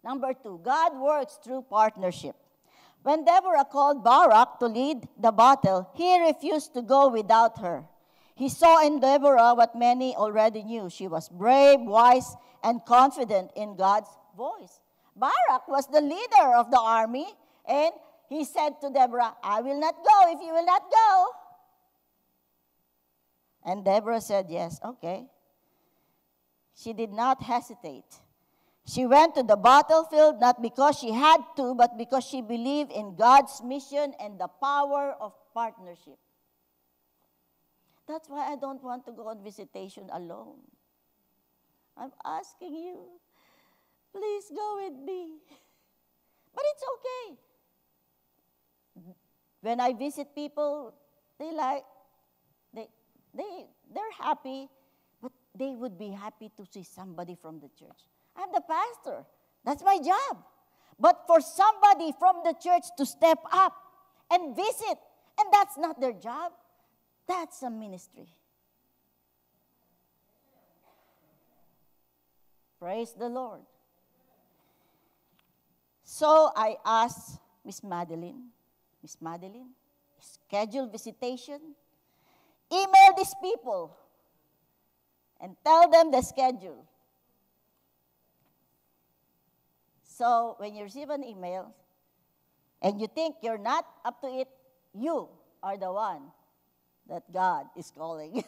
Number 2, God works through partnership. When Deborah called Barak to lead the battle, he refused to go without her. He saw in Deborah what many already knew. She was brave, wise, and confident in God's voice. Barak was the leader of the army, and he said to Deborah, I will not go if you will not go. And Deborah said, yes, okay. She did not hesitate. She went to the battlefield not because she had to, but because she believed in God's mission and the power of partnership. That's why I don't want to go on visitation alone. I'm asking you, please go with me. But it's okay. When I visit people, they're happy, but they would be happy to see somebody from the church. I'm the pastor. That's my job. But for somebody from the church to step up and visit, and that's not their job, that's a ministry. Praise the Lord. So I asked Miss Madeline, schedule visitation, email these people, and tell them the schedule. So when you receive an email and you think you're not up to it, you are the one that God is calling.